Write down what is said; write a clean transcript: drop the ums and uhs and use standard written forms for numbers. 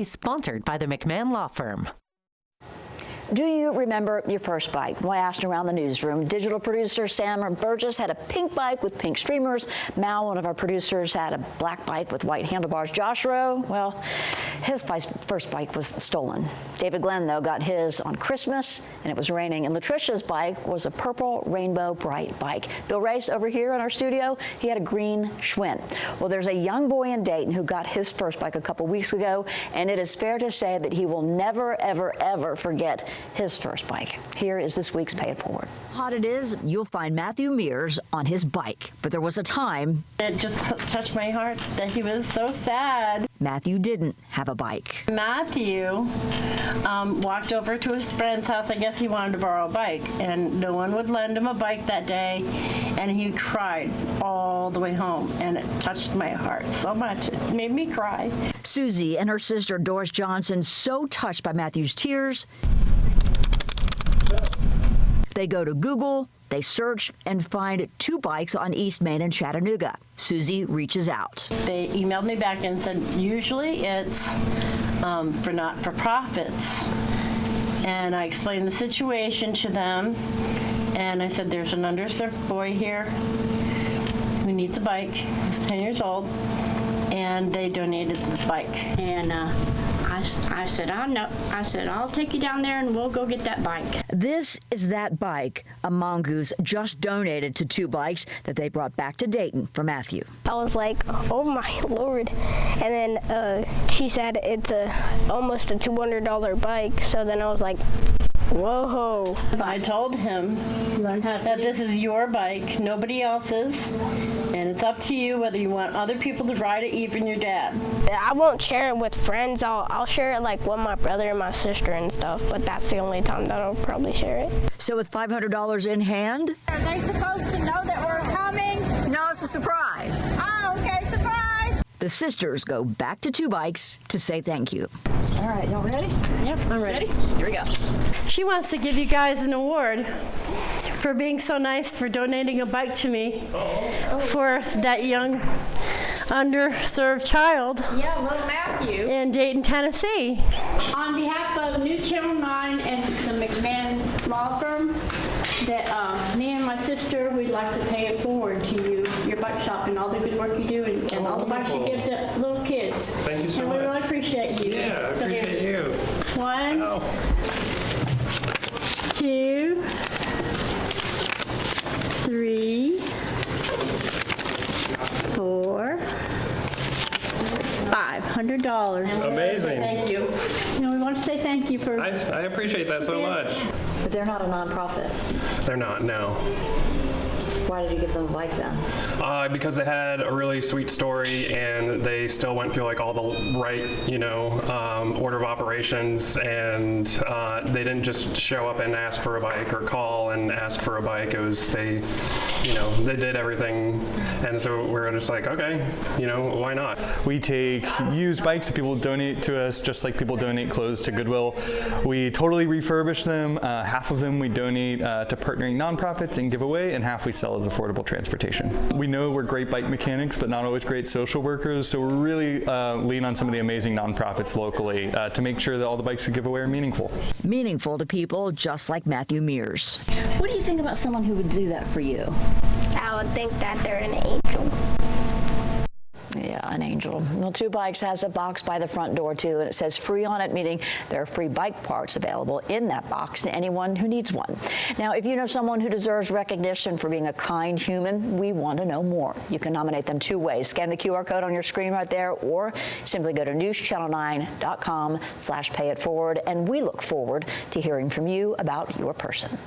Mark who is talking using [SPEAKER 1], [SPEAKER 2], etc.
[SPEAKER 1] is sponsored by the McMahon Law Firm.
[SPEAKER 2] Do you remember your first bike? Well, I asked around the newsroom. Digital producer Sam Burgess had a pink bike with pink streamers. Mal, one of our producers, had a black bike with white handlebars. Josh Rowe, well, his first bike was stolen. David Glenn, though, got his on Christmas, and it was raining. And Latricia's bike was a purple rainbow bright bike. Bill Race over here in our studio, he had a green Schwinn. Well, there's a young boy in Dayton who got his first bike a couple weeks ago, and it is fair to say that he will never, ever, ever forget his first bike. Here is this week's Pay It Forward.
[SPEAKER 3] Hot it is, you'll find Matthew Mears on his bike. But there was a time
[SPEAKER 4] it just touched my heart that he was so sad.
[SPEAKER 3] Matthew didn't have a bike.
[SPEAKER 4] Matthew walked over to his friend's house. I guess he wanted to borrow a bike, and no one would lend him a bike that day, and he cried all the way home, and it touched my heart so much. It made me cry.
[SPEAKER 3] Susie and her sister Doris Johnson, so touched by Matthew's tears, they go to Google, they search, and find 2 bikes on East Main in Chattanooga. Susie reaches out.
[SPEAKER 4] They emailed me back and said, usually it's for not-for-profits. And I explained the situation to them, and I said, there's an underserved boy here who needs a bike. He's 10 years old, and they donated this bike.
[SPEAKER 5] And I said, I know. I said, I'll take you down there and we'll go get that bike.
[SPEAKER 3] This is that bike a mongoose just donated to 2 bikes that they brought back to Dayton for Matthew.
[SPEAKER 6] I was like, oh my Lord. And then she said it's almost a $200 bike. So then I was like, whoa.
[SPEAKER 4] I told him that this is your bike, nobody else's, and it's up to you whether you want other people to ride it, even your dad.
[SPEAKER 6] I won't share it with friends. I'll share it like with my brother and my sister and stuff, but that's the only time that I'll probably share it.
[SPEAKER 3] So with $500 in hand,
[SPEAKER 7] are they supposed to know that we're coming?
[SPEAKER 3] no, it's a surprise.
[SPEAKER 7] Oh, okay, surprise.
[SPEAKER 3] The sisters go back to 2 bikes to say thank you.
[SPEAKER 2] All right, y'all ready?
[SPEAKER 4] Yep, I'm ready.
[SPEAKER 2] Here we go.
[SPEAKER 4] She wants to give you guys an award for being so nice for donating a bike to me for that young underserved child
[SPEAKER 5] Yeah, little Matthew.
[SPEAKER 4] in Dayton, Tennessee.
[SPEAKER 5] On behalf of News Channel 9 and the McMahon Law Firm, that me and my sister, we'd like to pay it forward to you, your bike shop, and all the good work you do, and all the bikes you give to little kids.
[SPEAKER 8] Thank you so
[SPEAKER 5] and
[SPEAKER 8] much.
[SPEAKER 5] And we really appreciate you.
[SPEAKER 8] Yeah, I appreciate you.
[SPEAKER 5] 1, 2, 3, 4, $500.
[SPEAKER 8] Amazing.
[SPEAKER 5] Thank you. We want to say thank you for.
[SPEAKER 8] I appreciate that so much.
[SPEAKER 2] But they're not a nonprofit.
[SPEAKER 8] They're not, no.
[SPEAKER 2] Why did you give them a bike then?
[SPEAKER 8] Because they had a really sweet story, and they still went through like all the right, order of operations, and they didn't just show up and ask for a bike or call and ask for a bike. It was they did everything, and so we're just like, okay, why not?
[SPEAKER 9] We take used bikes that people donate to us, just like people donate clothes to Goodwill. We totally refurbish them. Half of them we donate to partnering nonprofits and give away, and half we sell as affordable transportation. We know we're great bike mechanics, but not always great social workers, so we're really lean on some of the amazing nonprofits locally to make sure that all the bikes we give away are meaningful.
[SPEAKER 3] Meaningful to people just like Matthew Mears.
[SPEAKER 2] What do you think about someone who would do that for you?
[SPEAKER 6] I would think that they're an angel.
[SPEAKER 2] Yeah, an angel. Well, 2 Bikes has a box by the front door, too, and it says free on it, meaning there are free bike parts available in that box to anyone who needs one. Now, if you know someone who deserves recognition for being a kind human, we want to know more. You can nominate them 2 ways. Scan the QR code on your screen right there, or simply go to newschannel9.com/payitforward, and we look forward to hearing from you about your person.